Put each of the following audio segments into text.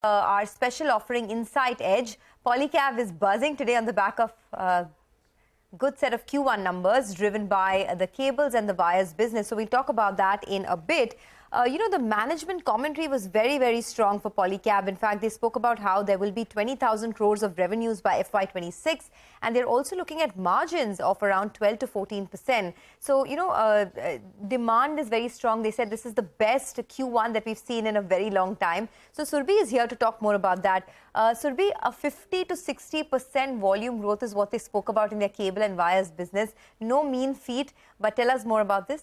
Our special offering Insight Edge. Polycab is buzzing today on the back of good set of Q1 numbers driven by the cables and the wires business. So we'll talk about that in a bit. The management commentary was very, very strong for Polycab. In fact, they spoke about how there will be 20,000 crores of revenues by FY26, and they're also looking at margins of around 12 to 14%. So, demand is very strong. They said this is the best Q1 that we've seen in a very long time. So Surabhi is here to talk more about that. Surabhi, a 50 to 60% volume growth is what they spoke about in their cable and wires business. No mean feat, but tell us more about this.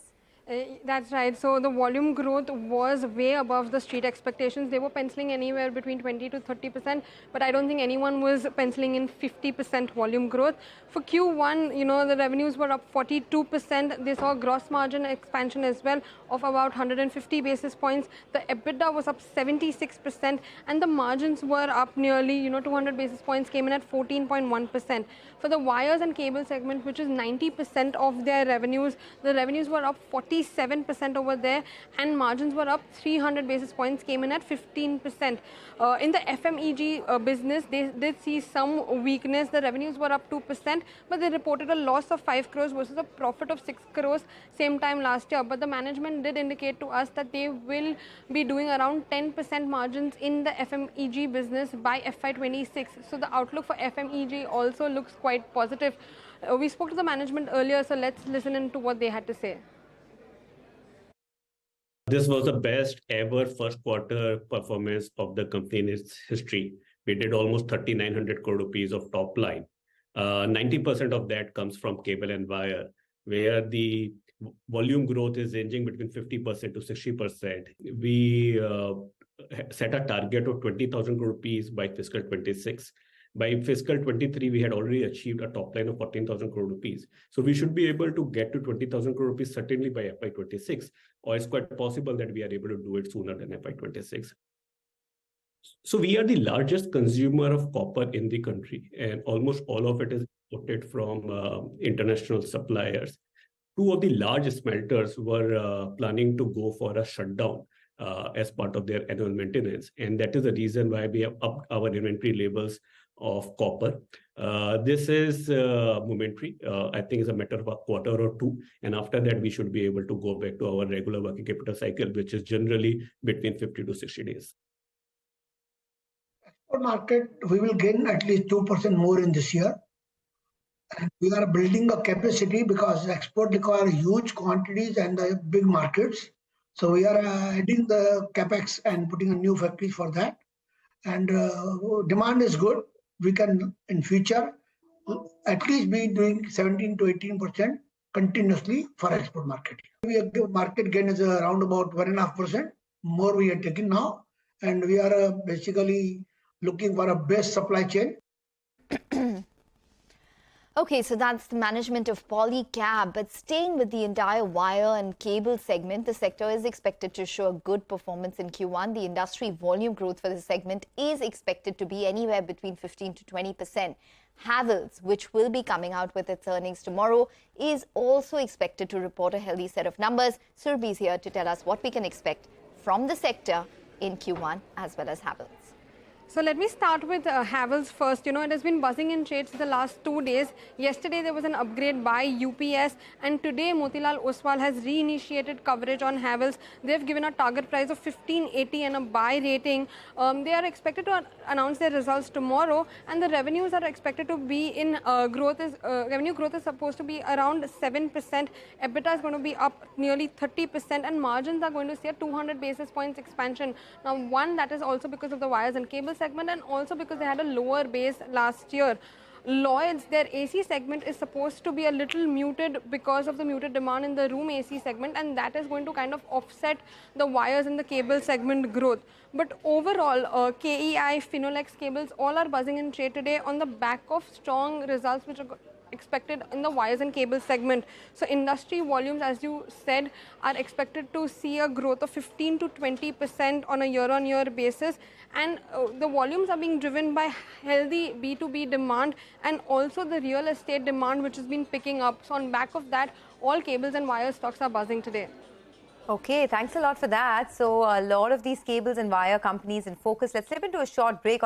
That's right. So the volume growth was way above the street expectations. They were penciling anywhere between 20 to 30%, but I don't think anyone was penciling in 50% volume growth. For Q1, the revenues were up 42%. They saw gross margin expansion as well of about 150 basis points. The EBITDA was up 76%, and the margins were up nearly, 200 basis points, came in at 14.1%. For the wires and cable segment, which is 90% of their revenues, the revenues were up 47% over there, and margins were up 300 basis points, came in at 15%. In the FMEG business, they did see some weakness. The revenues were up 2%, but they reported a loss of 5 crores versus a profit of 6 crores same time last year. But the management did indicate to us that they will be doing around 10% margins in the FMEG business by FY26. So the outlook for FMEG also looks quite positive. We spoke to the management earlier, so let's listen into what they had to say. This was the best ever first quarter performance of the company in its history. We did almost 3,900 crore rupees of top line. 90% of that comes from cable and wire, where the volume growth is ranging between 50% to 60%. We set a target of 20,000 crore rupees by fiscal 26. By fiscal 23, we had already achieved a top line of 14,000 crore rupees. So we should be able to get to 20,000 crore rupees certainly by FY26, or it's quite possible that we are able to do it sooner than FY26. So we are the largest consumer of copper in the country, and almost all of it is imported from international suppliers. Two of the large smelters were planning to go for a shutdown as part of their annual maintenance, and that is the reason why we have upped our inventory levels of copper. This is momentary. I think it's a matter of a quarter or two, and after that we should be able to go back to our regular working capital cycle, which is generally between 50 to 60 days. Export market, we will gain at least 2% more in this year, and we are building a capacity because export require huge quantities and big markets. So we are adding the capex and putting a new factory for that, and demand is good. We can in future at least be doing 17 to 18% continuously for export market. Market gain is around about 1.5% more we are taking now, and we are basically looking for a best supply chain. Okay, so that's the management of Polycab, but staying with the entire wire and cable segment, the sector is expected to show a good performance in Q1. The industry volume growth for the segment is expected to be anywhere between 15 to 20%. Havells, which will be coming out with its earnings tomorrow, is also expected to report a healthy set of numbers. Surabhi is here to tell us what we can expect from the sector in Q1 as well as Havells. So let me start with Havells first. It has been buzzing in trades the last 2 days. Yesterday there was an upgrade by UPS, and today Motilal Oswal has reinitiated coverage on Havells. They've given a target price of 1580 and a buy rating. They are expected to announce their results tomorrow, and the revenues are expected to be in revenue growth is supposed to be around 7%. EBITDA is going to be up nearly 30%, and margins are going to see a 200 basis points expansion. Now, that is also because of the wires and cables segment, and also because they had a lower base last year. Lloyd's, their AC segment is supposed to be a little muted because of the muted demand in the room AC segment, and that is going to kind of offset the wires and the cable segment growth. But overall, KEI, Finolex Cables, all are buzzing in trade today on the back of strong results which are expected in the wires and cable segment. So industry volumes, as you said, are expected to see a growth of 15 to 20% on a year-on-year basis, and the volumes are being driven by healthy B2B demand and also the real estate demand, which has been picking up. So on back of that, all cables and wire stocks are buzzing today. Okay, thanks a lot for that. So a lot of these cables and wire companies in focus. Let's slip into a short break. On